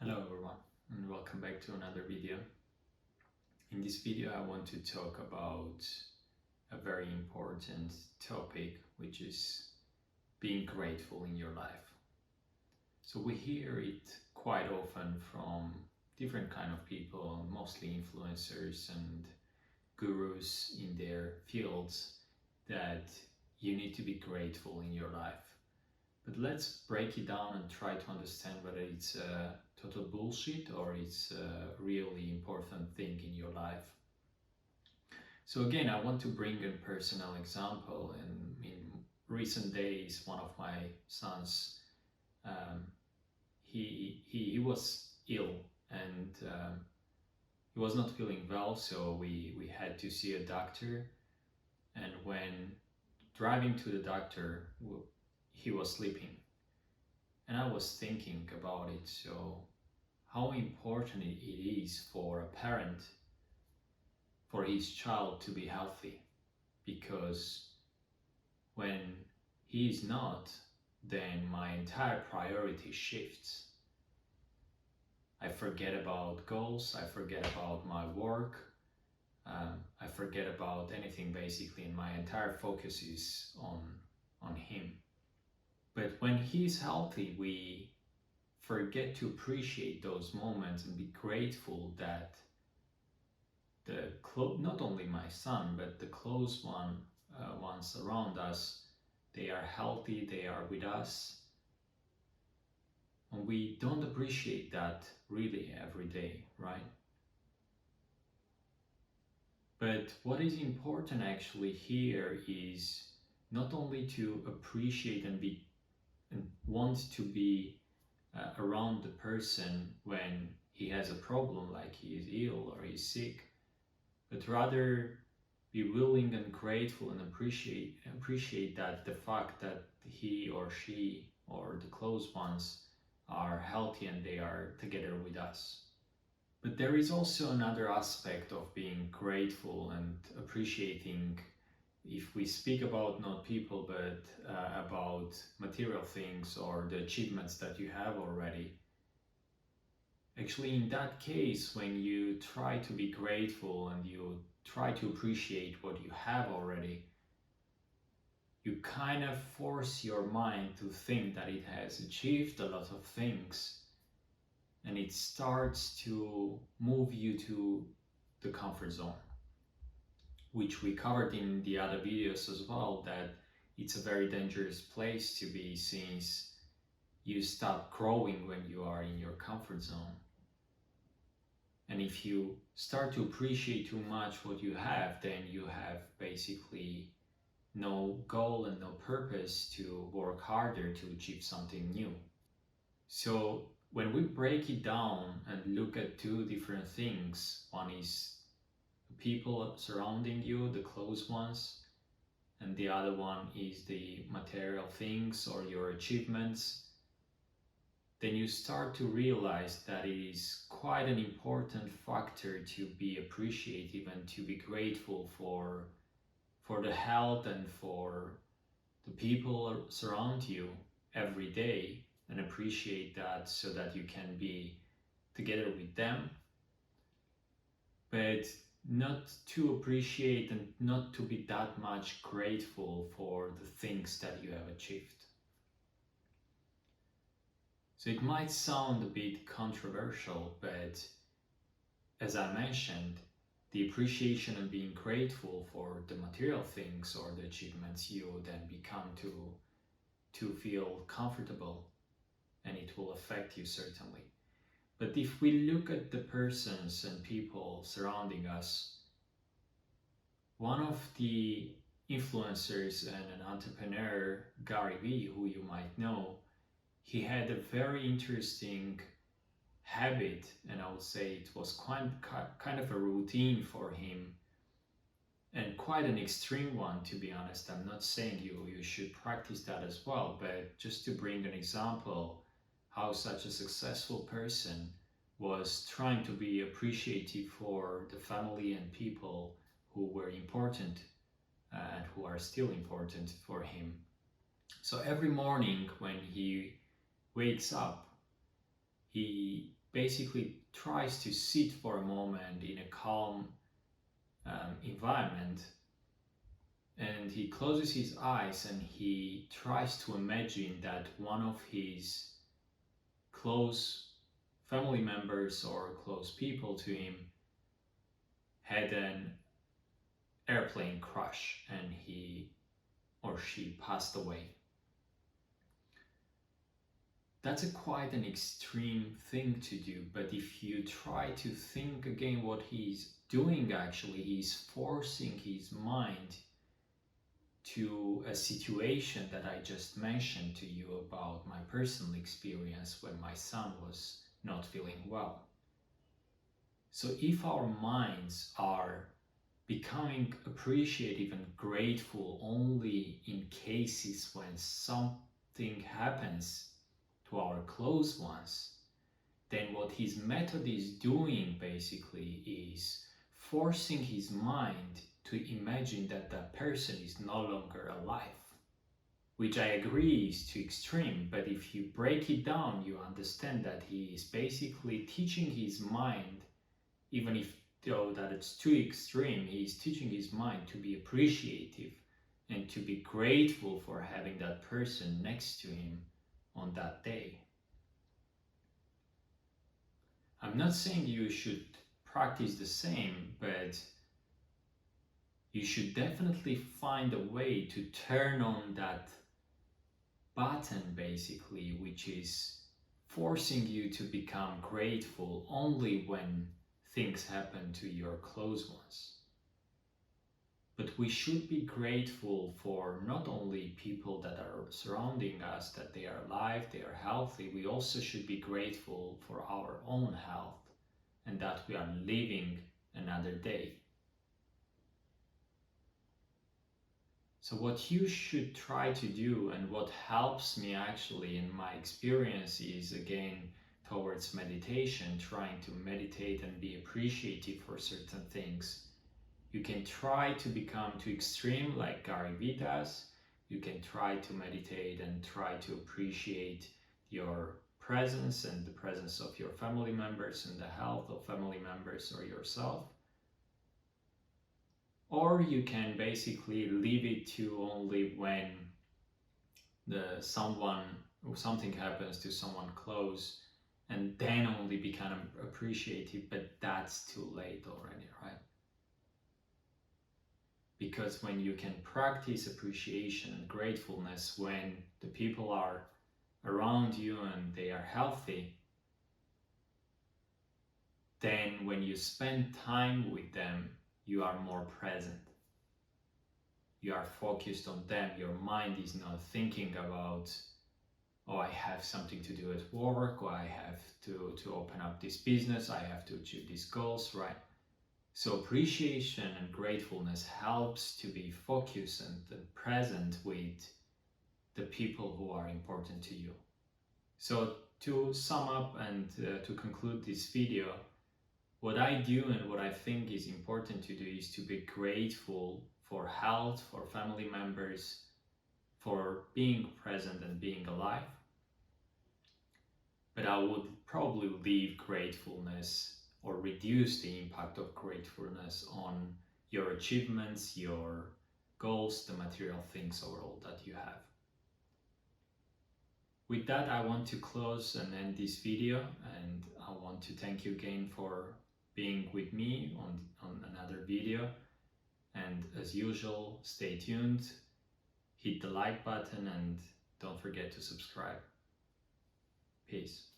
Hello everyone and welcome back to another video. In this video I want to talk about a very important topic, which is being grateful in your life. So we hear it quite often from different kind of people, mostly influencers and gurus in their fields, that you need to be grateful in your life. But let's break it down and try to understand whether it's total bullshit or it's a really important thing in your life. So again, I want to bring a personal example. In recent days, one of my sons, he was ill and he was not feeling well, so we had to see a doctor. And when driving to the doctor, he was sleeping. And I was thinking about it, so how important it is for a parent, for his child to be healthy. Because when he is not, then my entire priority shifts. I forget about goals, I forget about my work, I forget about anything basically, and my entire focus is on him. But when he's healthy, we forget to appreciate those moments and be grateful that not only my son, but the close ones around us, they are healthy, they are with us. And we don't appreciate that really every day, right? But what is important actually here is not only to appreciate and want to be around the person when he has a problem, like he is ill or he's sick, but rather be willing and grateful and appreciate that the fact that he or she or the close ones are healthy and they are together with us. But there is also another aspect of being grateful and appreciating. If we speak about not people, but about material things or the achievements that you have already. Actually, in that case, when you try to be grateful and you try to appreciate what you have already, you kind of force your mind to think that it has achieved a lot of things, and it starts to move you to the comfort zone, which we covered in the other videos as well, that it's a very dangerous place to be, since you stop growing when you are in your comfort zone. And if you start to appreciate too much what you have, then you have basically no goal and no purpose to work harder to achieve something new. So when we break it down and look at two different things, one is people surrounding you, the close ones, and the other one is the material things or your achievements, then you start to realize that it is quite an important factor to be appreciative and to be grateful for the health and for the people surround you every day, and appreciate that so that you can be together with them. But not to appreciate and not to be that much grateful for the things that you have achieved. So it might sound a bit controversial, but as I mentioned, the appreciation and being grateful for the material things or the achievements, you then become to feel comfortable, and it will affect you certainly. But if we look at the persons and people surrounding us, one of the influencers and an entrepreneur, Gary Vee, who you might know, he had a very interesting habit, and I would say it was kind of a routine for him, and quite an extreme one, to be honest. I'm not saying you should practice that as well, but just to bring an example how such a successful person was trying to be appreciative for the family and people who were important and who are still important for him. So every morning when he wakes up, he basically tries to sit for a moment in a calm environment, and he closes his eyes and he tries to imagine that one of his close family members or close people to him had an airplane crash and he or she passed away. That's quite an extreme thing to do, but if you try to think again what he's doing, actually he's forcing his mind to a situation that I just mentioned to you about my personal experience when my son was not feeling well. So if our minds are becoming appreciative and grateful only in cases when something happens to our close ones, then what his method is doing basically is forcing his mind to imagine that that person is no longer alive. Which I agree is too extreme, but if you break it down, you understand that he is basically teaching his mind, even if though that it's too extreme, he is teaching his mind to be appreciative and to be grateful for having that person next to him on that day. I'm not saying you should practice the same, but you should definitely find a way to turn on that button basically, which is forcing you to become grateful only when things happen to your close ones. But we should be grateful for not only people that are surrounding us, that they are alive, they are healthy. We also should be grateful for our own health and that we are living another day. So what you should try to do, and what helps me actually in my experience, is again towards meditation, trying to meditate and be appreciative for certain things. You can try to become too extreme like Gary Vee does. You can try to meditate and try to appreciate your presence and the presence of your family members and the health of family members or yourself. Or you can basically leave it to only when something happens to someone close, and then only become appreciative, but that's too late already, right? Because when you can practice appreciation and gratefulness when the people are around you and they are healthy, then when you spend time with them, you are more present. You are focused on them. Your mind is not thinking about, oh, I have something to do at work, or I have to open up this business, I have to achieve these goals, right? So appreciation and gratefulness helps to be focused and present with the people who are important to you. So to sum up and to conclude this video, what I do and what I think is important to do is to be grateful for health, for family members, for being present and being alive. But I would probably leave gratefulness or reduce the impact of gratefulness on your achievements, your goals, the material things overall that you have. With that, I want to close and end this video, and I want to thank you again for being with me on another video. And as usual, stay tuned, hit the like button, and don't forget to subscribe. Peace.